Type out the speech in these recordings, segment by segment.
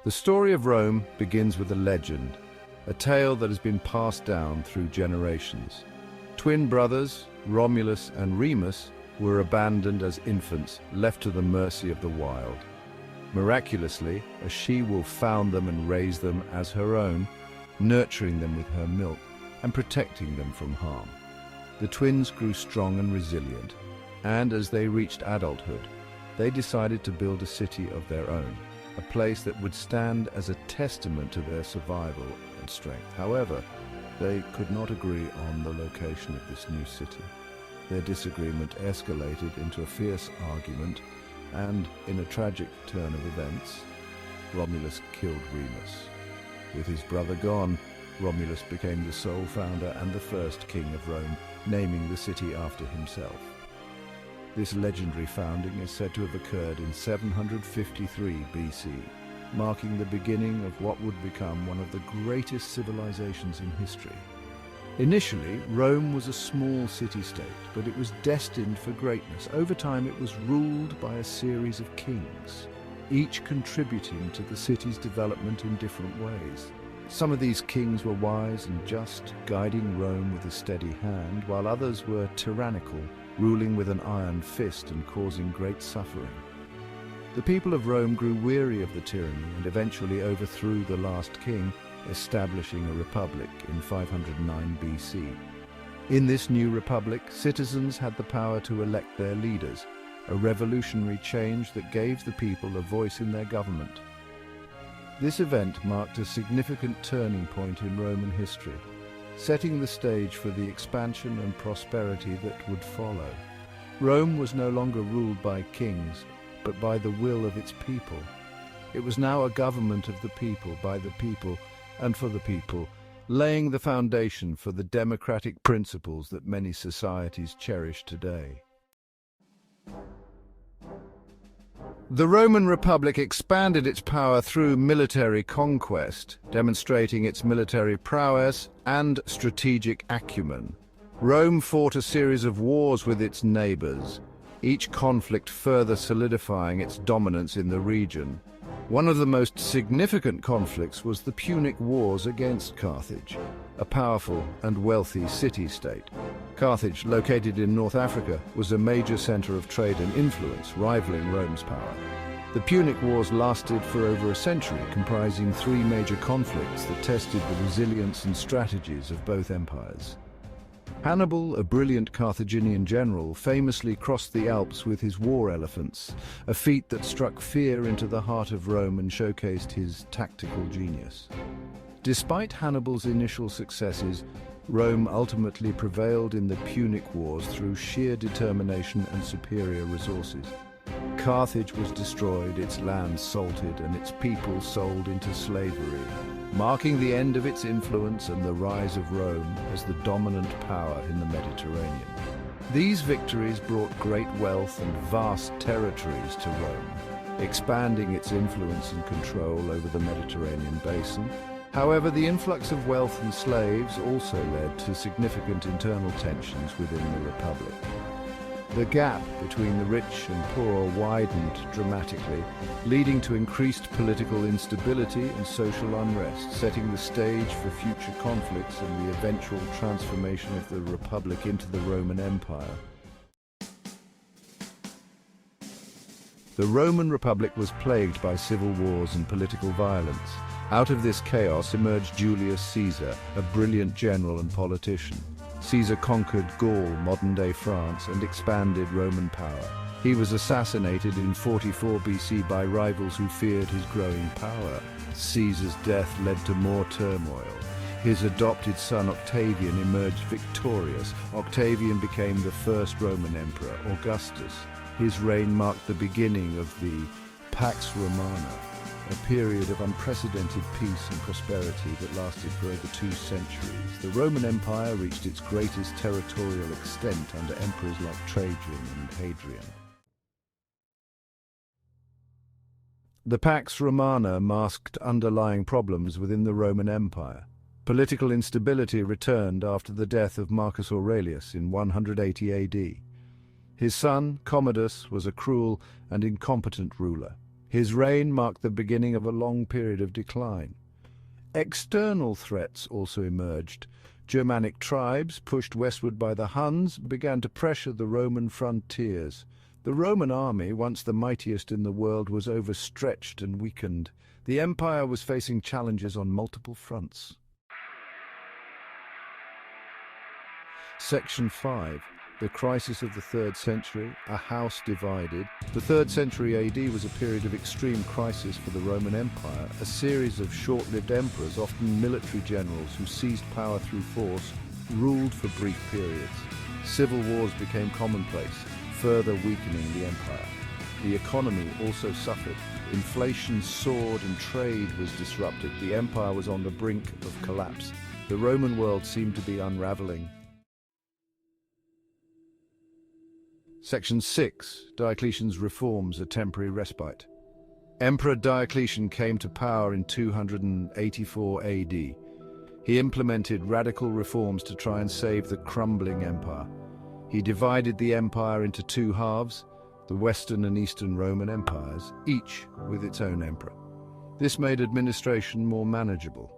The story of Rome begins with a legend, a tale that has been passed down through generations. Twin brothers, Romulus and Remus, were abandoned as infants, left to the mercy of the wild. Miraculously, a she-wolf found them and raised them as her own, nurturing them with her milk and protecting them from harm. The twins grew strong and resilient, and as they reached adulthood, they decided to build a city of their own, a place that would stand as a testament to their survival and strength. However, they could not agree on the location of this new city. Their disagreement escalated into a fierce argument, and in a tragic turn of events, Romulus killed Remus. With his brother gone, Romulus became the sole founder and the first king of Rome, naming the city after himself. This legendary founding is said to have occurred in 753 BC, marking the beginning of what would become one of the greatest civilizations in history. Initially, Rome was a small city-state, but it was destined for greatness. Over time, it was ruled by a series of kings, each contributing to the city's development in different ways. Some of these kings were wise and just, guiding Rome with a steady hand, while others were tyrannical, ruling with an iron fist and causing great suffering. The people of Rome grew weary of the tyranny and eventually overthrew the last king, establishing a republic in 509 BC. In this new republic, citizens had the power to elect their leaders, a revolutionary change that gave the people a voice in their government. This event marked a significant turning point in Roman history, setting the stage for the expansion and prosperity that would follow. Rome was no longer ruled by kings, but by the will of its people. It was now a government of the people, by the people, and for the people, laying the foundation for the democratic principles that many societies cherish today. The Roman Republic expanded its power through military conquest, demonstrating its military prowess and strategic acumen. Rome fought a series of wars with its neighbors, each conflict further solidifying its dominance in the region. One of the most significant conflicts was the Punic Wars against Carthage, a powerful and wealthy city-state. Carthage, located in North Africa, was a major center of trade and influence, rivaling Rome's power. The Punic Wars lasted for over a century, comprising three major conflicts that tested the resilience and strategies of both empires. Hannibal, a brilliant Carthaginian general, famously crossed the Alps with his war elephants, a feat that struck fear into the heart of Rome and showcased his tactical genius. Despite Hannibal's initial successes, Rome ultimately prevailed in the Punic Wars through sheer determination and superior resources. Carthage was destroyed, its land salted, and its people sold into slavery, marking the end of its influence and the rise of Rome as the dominant power in the Mediterranean. These victories brought great wealth and vast territories to Rome, expanding its influence and control over the Mediterranean basin. However, the influx of wealth and slaves also led to significant internal tensions within the Republic. The gap between the rich and poor widened dramatically, leading to increased political instability and social unrest, setting the stage for future conflicts and the eventual transformation of the Republic into the Roman Empire. The Roman Republic was plagued by civil wars and political violence. Out of this chaos emerged Julius Caesar, a brilliant general and politician. Caesar conquered Gaul, modern-day France, and expanded Roman power. He was assassinated in 44 BC by rivals who feared his growing power. Caesar's death led to more turmoil. His adopted son Octavian emerged victorious. Octavian became the first Roman emperor, Augustus. His reign marked the beginning of the Pax Romana, a period of unprecedented peace and prosperity that lasted for over 2 centuries. The Roman Empire reached its greatest territorial extent under emperors like Trajan and Hadrian. The Pax Romana masked underlying problems within the Roman Empire. Political instability returned after the death of Marcus Aurelius in 180 AD. His son, Commodus, was a cruel and incompetent ruler. His reign marked the beginning of a long period of decline. External threats also emerged. Germanic tribes, pushed westward by the Huns, began to pressure the Roman frontiers. The Roman army, once the mightiest in the world, was overstretched and weakened. The empire was facing challenges on multiple fronts. Section 5. The crisis of the 3rd century, a house divided. The 3rd century AD was a period of extreme crisis for the Roman Empire. A series of short-lived emperors, often military generals who seized power through force, ruled for brief periods. Civil wars became commonplace, further weakening the empire. The economy also suffered. Inflation soared and trade was disrupted. The empire was on the brink of collapse. The Roman world seemed to be unraveling. Section 6. Diocletian's reforms, a temporary respite. Emperor Diocletian came to power in 284 AD. He implemented radical reforms to try and save the crumbling empire. He divided the empire into two halves, the Western and Eastern Roman empires, each with its own emperor. This made administration more manageable.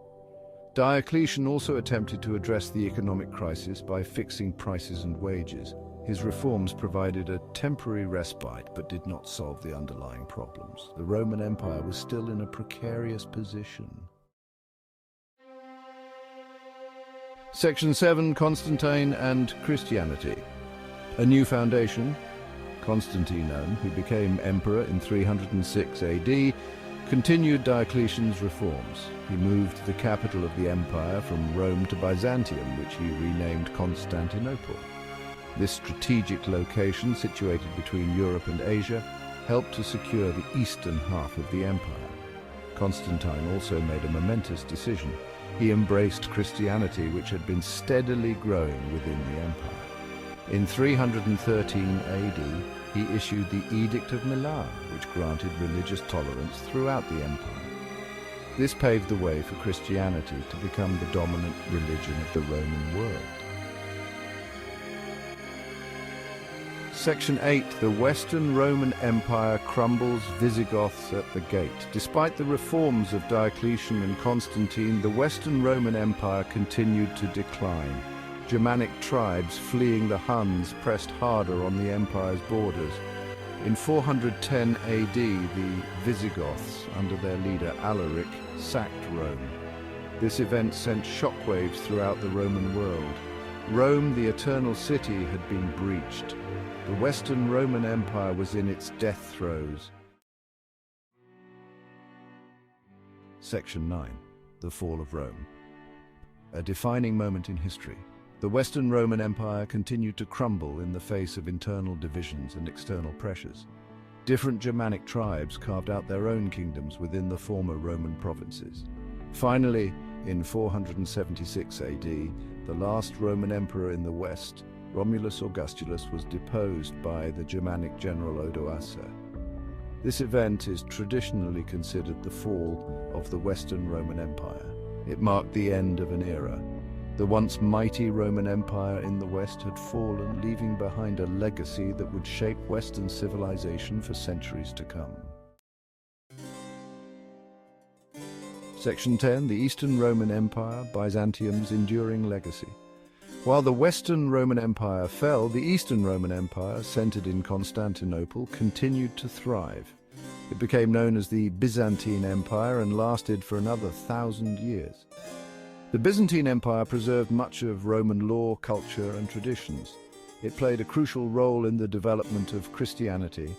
Diocletian also attempted to address the economic crisis by fixing prices and wages. His reforms provided a temporary respite but did not solve the underlying problems. The Roman Empire was still in a precarious position. Section 7. Constantine and Christianity. A new foundation. Constantine, who became emperor in 306 AD, continued Diocletian's reforms. He moved the capital of the empire from Rome to Byzantium, which he renamed Constantinople. This strategic location, situated between Europe and Asia, helped to secure the eastern half of the empire. Constantine also made a momentous decision. He embraced Christianity, which had been steadily growing within the empire. In 313 AD, he issued the Edict of Milan, which granted religious tolerance throughout the empire. This paved the way for Christianity to become the dominant religion of the Roman world. Section 8. The Western Roman Empire crumbles, Visigoths at the gate. Despite the reforms of Diocletian and Constantine, the Western Roman Empire continued to decline. Germanic tribes fleeing the Huns pressed harder on the empire's borders. In 410 AD, the Visigoths, under their leader Alaric, sacked Rome. This event sent shockwaves throughout the Roman world. Rome, the eternal city, had been breached. The Western Roman Empire was in its death throes. Section 9. The Fall of Rome. A defining moment in history. The Western Roman Empire continued to crumble in the face of internal divisions and external pressures. Different Germanic tribes carved out their own kingdoms within the former Roman provinces. Finally, in 476 AD, the last Roman emperor in the West, Romulus Augustulus, was deposed by the Germanic general Odoacer. This event is traditionally considered the fall of the Western Roman Empire. It marked the end of an era. The once mighty Roman Empire in the West had fallen, leaving behind a legacy that would shape Western civilization for centuries to come. Section 10. The Eastern Roman Empire, Byzantium's enduring legacy. While the Western Roman Empire fell, the Eastern Roman Empire, centered in Constantinople, continued to thrive. It became known as the Byzantine Empire and lasted for another 1,000 years. The Byzantine Empire preserved much of Roman law, culture, and traditions. It played a crucial role in the development of Christianity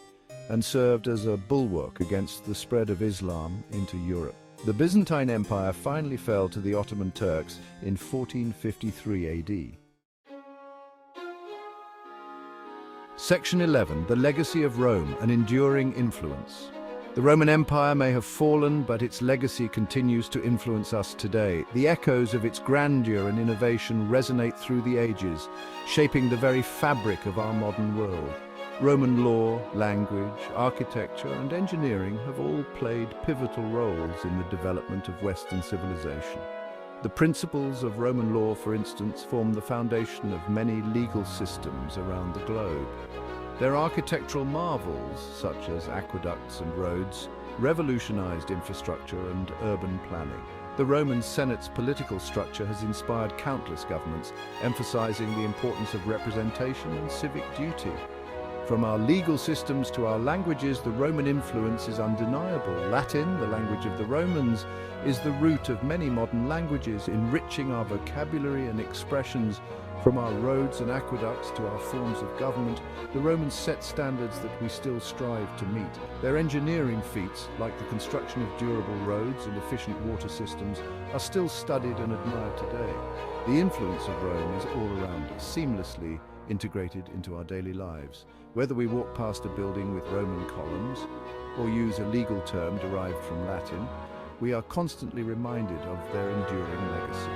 and served as a bulwark against the spread of Islam into Europe. The Byzantine Empire finally fell to the Ottoman Turks in 1453 AD. Section 11. The Legacy of Rome, an enduring influence. The Roman Empire may have fallen, but its legacy continues to influence us today. The echoes of its grandeur and innovation resonate through the ages, shaping the very fabric of our modern world. Roman law, language, architecture, and engineering have all played pivotal roles in the development of Western civilization. The principles of Roman law, for instance, form the foundation of many legal systems around the globe. Their architectural marvels, such as aqueducts and roads, revolutionized infrastructure and urban planning. The Roman Senate's political structure has inspired countless governments, emphasizing the importance of representation and civic duty. From our legal systems to our languages, the Roman influence is undeniable. Latin, the language of the Romans, is the root of many modern languages, enriching our vocabulary and expressions. From our roads and aqueducts to our forms of government, the Romans set standards that we still strive to meet. Their engineering feats, like the construction of durable roads and efficient water systems, are still studied and admired today. The influence of Rome is all around us, seamlessly integrated into our daily lives. Whether we walk past a building with Roman columns or use a legal term derived from Latin, we are constantly reminded of their enduring legacy.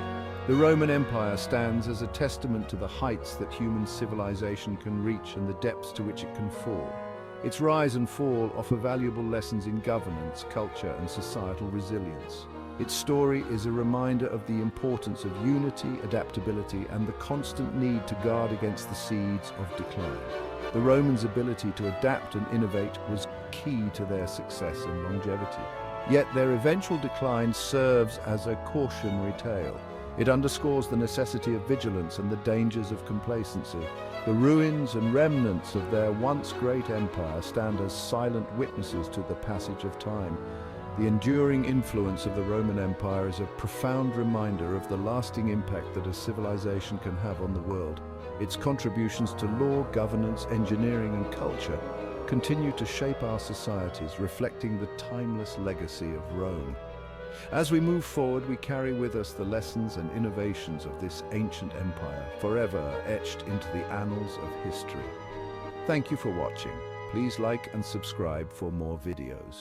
The Roman Empire stands as a testament to the heights that human civilization can reach and the depths to which it can fall. Its rise and fall offer valuable lessons in governance, culture, and societal resilience. Its story is a reminder of the importance of unity, adaptability, and the constant need to guard against the seeds of decline. The Romans' ability to adapt and innovate was key to their success and longevity. Yet their eventual decline serves as a cautionary tale. It underscores the necessity of vigilance and the dangers of complacency. The ruins and remnants of their once great empire stand as silent witnesses to the passage of time. The enduring influence of the Roman Empire is a profound reminder of the lasting impact that a civilization can have on the world. Its contributions to law, governance, engineering, and culture continue to shape our societies, reflecting the timeless legacy of Rome. As we move forward, we carry with us the lessons and innovations of this ancient empire, forever etched into the annals of history. Thank you for watching. Please like and subscribe for more videos.